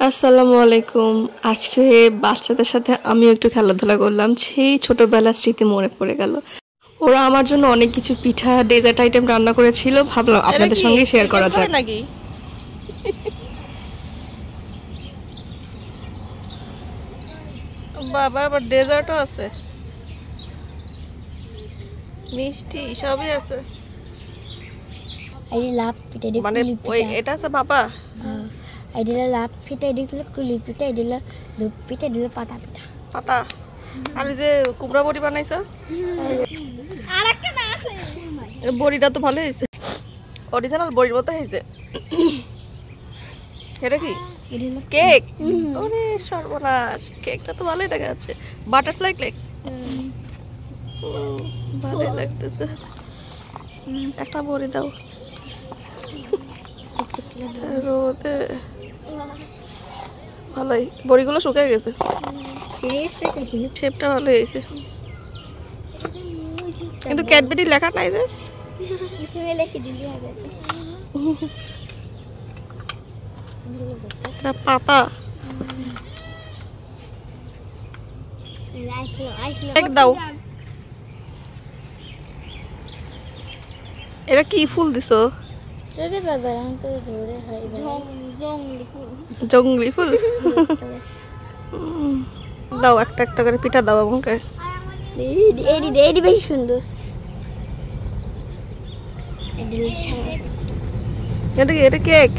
আসসালামু আলাইকুম। আজকে বাচ্চাদের সাথে আমি একটু খেলাধুলা করলাম, সেই ছোটবেলার স্মৃতি মনে পড়ে গেল। ওরা আমার জন্য অনেক কিছু পিঠা ডেজার্ট আইটেম রান্না করেছিল, ভাবলাম আপনাদের সঙ্গে শেয়ার করা যাক। নাকি বাবা আবার ডেজার্টও আছে, মিষ্টি সবই আছে। এই লাভ পিঠা দিয়ে মানে ওই এটা আছে বাবা, এই দিলে লাভ পিঠা, এই দিলে কুলি পিঠা, এই দিলে দুধ পিঠা, এই দিলে পাতা পিঠা। পাতা আর ওই যে কুমড়া বড়ি বানাইছো, আর একটা না আছে বড়িটা তো ভালো হয়েছে, অরিজিনাল বড়ির মতো হয়েছে। এটা কি কেক? ওরে সর্বনাশ, কেকটা তো ভালোই দেখা যাচ্ছে, বাটারফ্লাই কেক, ভালোই লাগতেছে। একটা বড়ি দাও রোদে, ভালোই বড়িগুলো শুকিয়ে গেছে, শেপটা ভালো হয়েছে, কিন্তু ক্যাডবেরি লেখা নাই যে। পাতা দাও, এটা কি ফুল দিছো? জঙ্গলি ফুল দাও, একটা একটা করে পিঠা দাও আমাকে। এইটি বেশি সুন্দর। এটা কি? এটা কেক?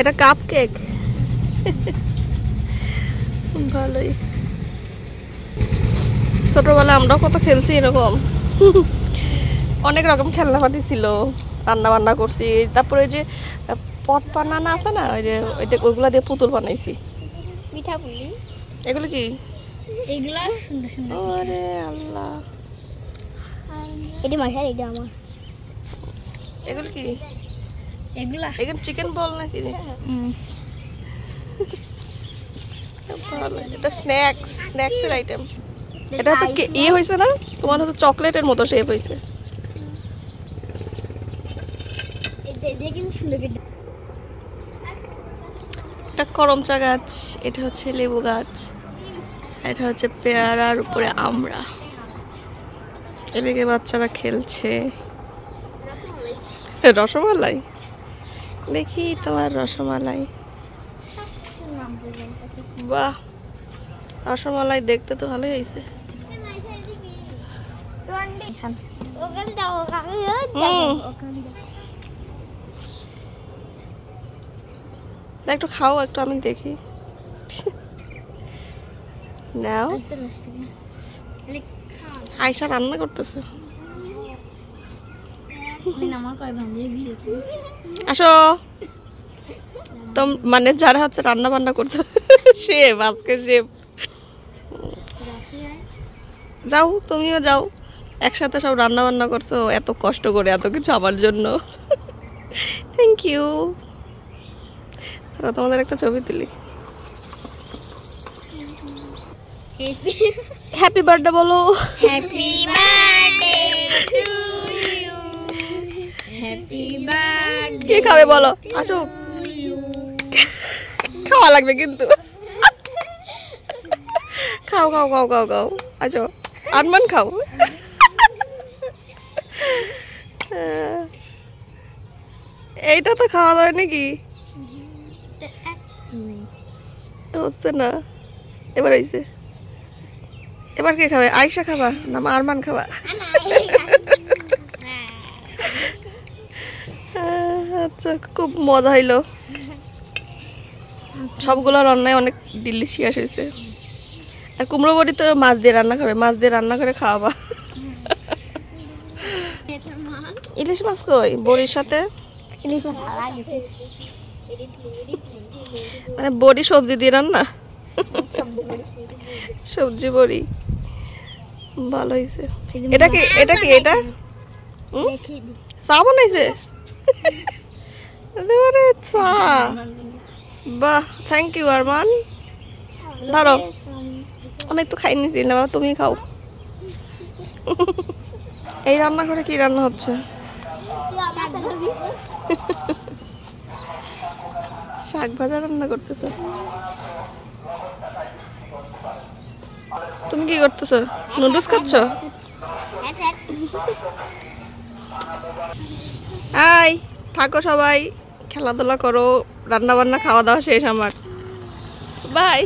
এটা কাপ কেক, ভালোই। ছোটবেলায় আমরাও কত খেলছি এরকম, অনেক রকম খেলনা পাতি ছিল, রান্না বান্না করছি। তারপরে যে পট বানানা আছে না, ওই যে ওইটা, ওইগুলা দিয়ে পুতুল বানাইছি। পিঠা পুলি এগুলো কি? এইগুলা সুন্দর সুন্দর। ওরে আল্লাহ, এটি মাশাআল্লাহ, এটা আমার। এগুলো কি? এগুলা এগুলো চিকেন বল নাকি? ভালো, এটা স্ন্যাক্সের আইটেম। এটা হচ্ছে ইয়ে হয়েছে না তোমার, হচ্ছে চকলেটের মতো শেপ হয়েছে। এটা করমচা গাছ, এটা হচ্ছে লেবু গাছ, এটা হচ্ছে পেয়ারার উপরে আমরা। এদিকে বাচ্চারা খেলছে। রসমালাই দেখি তোমার, রসমালাই, বাহ রসমালাই দেখতে তো ভালোই হয়েছে। একটু খাও, একটু আমি দেখি। নাও, আয়শা রান্না করতেছে। আসো তো, মানে যারা হচ্ছে রান্না বান্না করছে শেফ, আজকে শেফ। যাও, তুমিও যাও, একসাথে সব রান্না বান্না করছো, এত কষ্ট করে এত কিছু আমার জন্য। Thank you. তারা তোমাদের একটা ছবি তুলি। হ্যাপি বার্থডে বলো। Happy birthday to you, happy birthday. কি খাবে বলো? আসো, খাওয়া লাগবে কিন্তু। খাও খাও খাও খাও খাও, আসো আরমান খাও। এইটা তো খাওয়া দাওয়া নাকি হচ্ছে না, এবার হয়েছে। এবার কে খাবে? আয়শা খাবা না আরমান খাবা? আচ্ছা, খুব মজা হইলো, সবগুলো রান্নায় অনেক ডিলিশিয়াস হয়েছে। আর কুমড়ো বড়ি তো মাছ দিয়ে রান্না করে, মাছ দিয়ে রান্না করে খাওয়াবা। ইলিশ মাছ কই বড়ির সাথে? মানে বড়ি সবজি দিয়ে রান্না, সবজি বড়ি, ভালো হয়েছে। এটা কি? এটা কি? এটা চা বানাইছে? চা, বাহ, থ্যাংক ইউ আরমান। ধরো, আমি একটু খাই নিছি না, তুমি খাও। এই রান্না করে কি রান্না হচ্ছে? শাক ভাজা রান্না করতেছ? তুমি কি করতেছ? নুডলস খাচ্ছ? আই থাকো সবাই, খেলাধুলা করো, রান্না বান্না খাওয়া দাওয়া শেষ আমার। বাই।